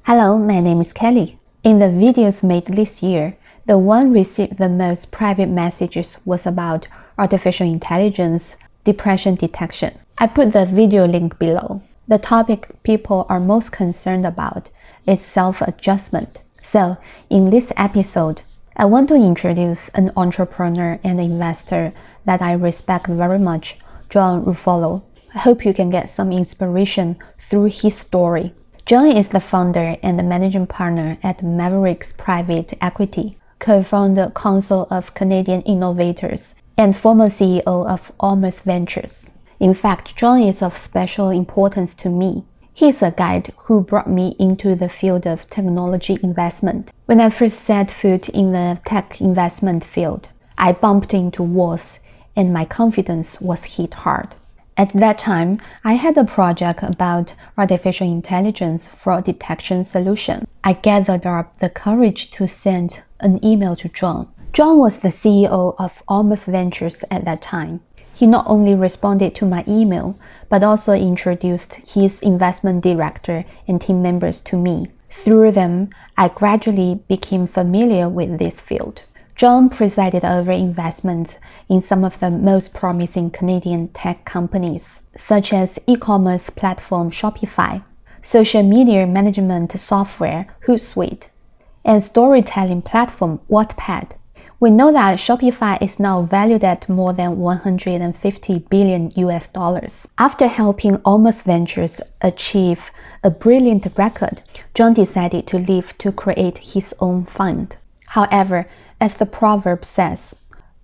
Hello, my name is Kelly. In the videos made this year, the one received the most private messages was about artificial intelligence depression detection. I put the video link below. The topic people are most concerned about is self-adjustment. So, in this episode, I want to introduce an entrepreneur and investor that I respect very much, John Ruffolo. I hope you can get some inspiration through his story. John is the founder and the managing partner at Mavericks Private Equity, co-founder Council of Canadian Innovators, and former CEO of Almost Ventures. In fact, John is of special importance to me. He is a guide who brought me into the field of technology investment. When I first set foot in the tech investment field, I bumped into walls and my confidence was hit hard. At that time, I had a project about artificial intelligence fraud detection solution. I gathered up the courage to send an email to John. John was the CEO of Almost Ventures at that time. He not only responded to my email, but also introduced his investment director and team members to me. Through them, I gradually became familiar with this field. John presided over investments in some of the most promising Canadian tech companies, such as e-commerce platform Shopify, social media management software Hootsuite, and storytelling platform Wattpad. We know that Shopify is now valued at more than $150 billion. After helping Almost Ventures achieve a brilliant record, John decided to leave to create his own fund. However, as the proverb says,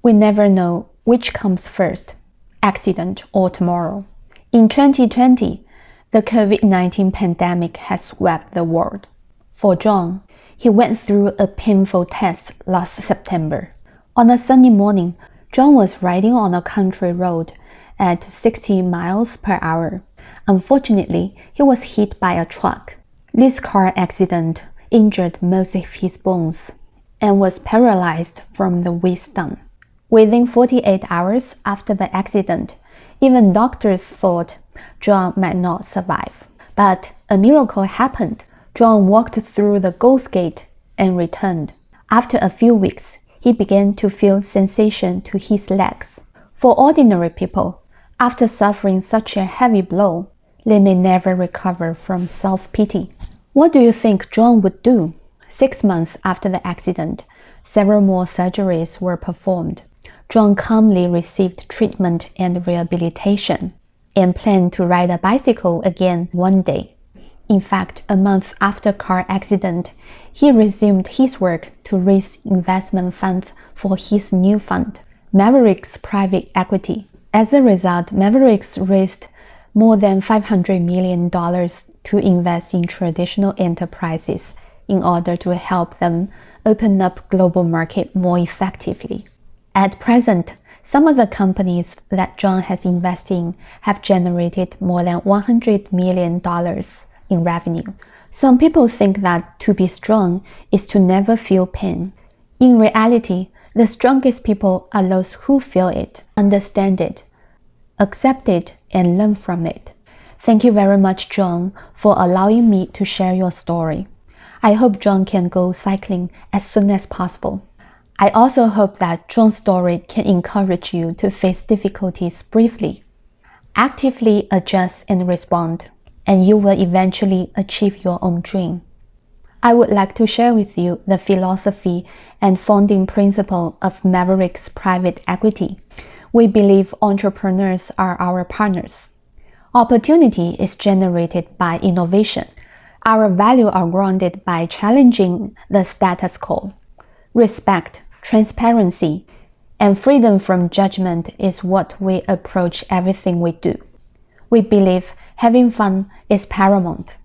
we never know which comes first, accident or tomorrow. In 2020, the COVID-19 pandemic has swept the world. For John, he went through a painful test last September. On a sunny morning, John was riding on a country road at 60 miles per hour. Unfortunately, he was hit by a truck. This car accident injured most of his bones and was paralyzed from the waist down. Within 48 hours after the accident, even doctors thought John might not survive. But a miracle happened. John walked through the Ghost Gate and returned. After a few weeks, he began to feel sensation to his legs. For ordinary people, after suffering such a heavy blow, they may never recover from self-pity. What do you think John would do? 6 months after the accident, several more surgeries were performed. John calmly received treatment and rehabilitation and planned to ride a bicycle again one day. In fact, a month after the car accident, he resumed his work to raise investment funds for his new fund, Mavericks Private Equity. As a result, Mavericks raised more than $500 million to invest in traditional enterprises in order to help them open up global market more effectively. At present, some of the companies that John has invested in have generated more than $100 million in revenue. Some people think that to be strong is to never feel pain. In reality, the strongest people are those who feel it, understand it, accept it, and learn from it. Thank you very much, John, for allowing me to share your story. I hope John can go cycling as soon as possible. I also hope that John's story can encourage you to face difficulties bravely. Actively adjust and respond, and you will eventually achieve your own dream. I would like to share with you the philosophy and founding principle of Mavericks Private Equity. We believe entrepreneurs are our partners. Opportunity is generated by innovation. Our values are grounded by challenging the status quo. Respect, transparency, and freedom from judgment is what we approach everything we do. We believe having fun is paramount.